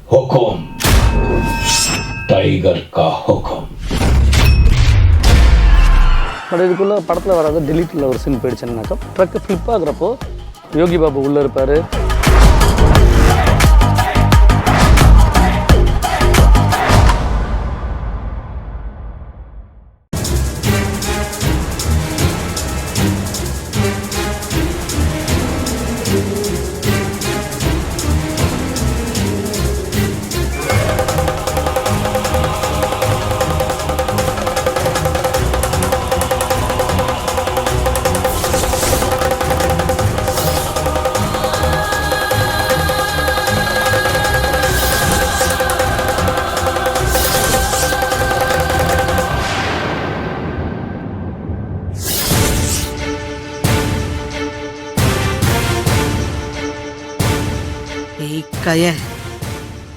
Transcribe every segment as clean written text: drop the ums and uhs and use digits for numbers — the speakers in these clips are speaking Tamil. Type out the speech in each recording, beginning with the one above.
हुकुम, टाइगर का हुकुम. பட் இதுக்குள்ளே படத்தில் வராது டெலிட்டில் ஒரு scene போயிடுச்சுன்னாக்கா truck flip ஆகுறப்போ Yogi Babu உள்ளே இருப்பார். கயல்,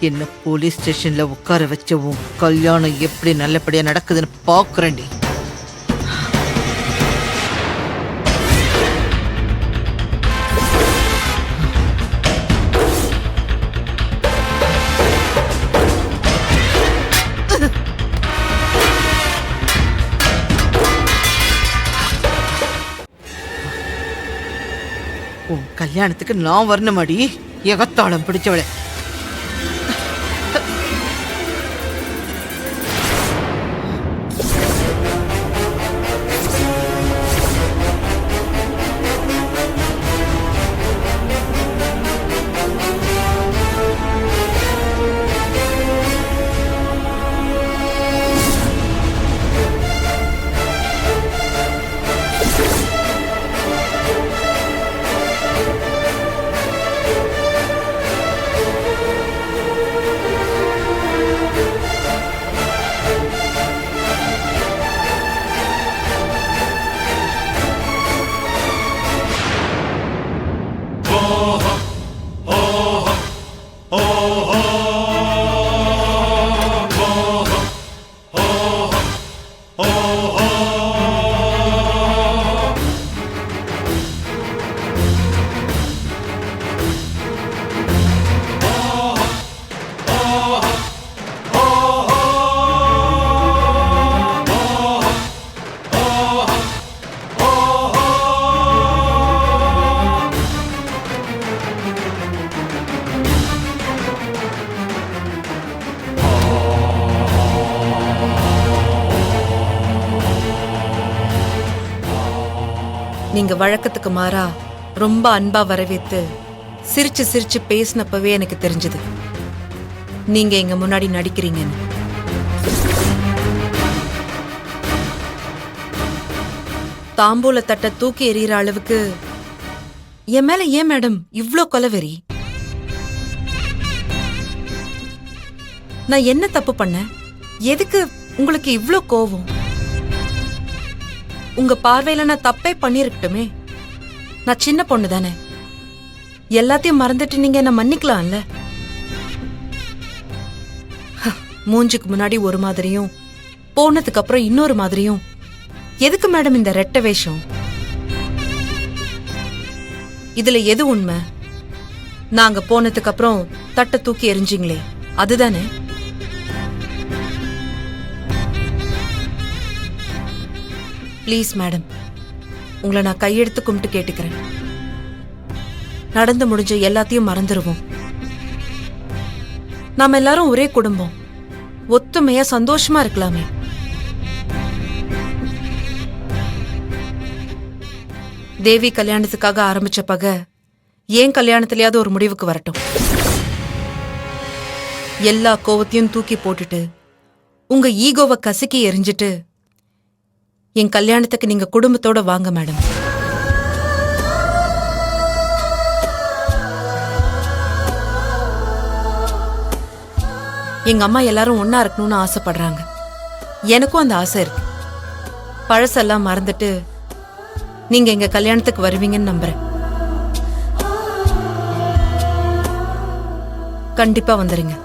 என்ன போலீஸ் ஸ்டேஷன்ல உட்கார வச்ச உன் கல்யாணம் எப்படி நல்லபடியா நடக்குதுன்னு பாக்குறேன்டி. உன் கல்யாணத்துக்கு நான் வரணுமாடி, எகத்தாளம் பிடிச்சவளே. நீங்க வழக்கத்துக்கு மாறா ரொம்ப அன்பா வரவேத்து சிரிச்சு சிரிச்சு பேசினப்பவே எனக்கு தெரிஞ்சது நீங்க எங்க முன்னாடி நடிக்கிறீங்கன்னு. தாம்பூல தட்ட தூக்கி எறிகிற அளவுக்கு என் மேல ஏன் மேடம் இவ்ளோ கொலவெறி? நான் என்ன தப்பு பண்ணேன்? எதுக்கு உங்களுக்கு இவ்ளோ கோவம்? உங்க பார்வையில நான் தப்பே பண்ணிருக்கட்டுமே. நான் சின்ன பொண்ணு தானே, எல்லாத்தையும் மறந்துட்டு நீங்க என்ன மன்னிக்கலாம்ல. மூஞ்சுக்கு முன்னாடி ஒரு மாதிரியும் போனதுக்கு அப்புறம் இன்னொரு மாதிரியும் எதுக்கு மேடம் இந்த ரெட்டை வேஷம்? இதுல எது உண்மை? நாங்க போனதுக்கு அப்புறம் தட்டை தூக்கி எறிஞ்சிங்களே அதுதானே? ப்ளீஸ் மேடம், உங்களை நான் கையெடுத்து கும்பிட்டு கேட்டுக்கிறேன். நடந்து முடிஞ்ச எல்லாத்தையும் மறந்துடுவோம். நாம எல்லாரும் ஒரே குடும்பம், ஒத்துமையா சந்தோஷமா இருக்கலாமே. தேவி கல்யாணத்துக்காக ஆரம்பிச்ச பகை ஏன் கல்யாணத்திலேயாவது ஒரு முடிவுக்கு வரட்டும். எல்லா கோவத்தையும் தூக்கி போட்டுட்டு உங்க ஈகோவை கசக்கி எரிஞ்சிட்டு என் கல்யாணத்துக்கு நீங்க குடும்பத்தோட வாங்க மேடம். எங்க அம்மா எல்லாரும் ஒன்னா இருக்கணும்னு ஆசைப்படுறாங்க. எனக்கும் அந்த ஆசை இருக்கு. பழசெல்லாம் மறந்துட்டு நீங்க எங்க கல்யாணத்துக்கு வருவீங்கன்னு நம்புறேன். கண்டிப்பா வந்துருங்க.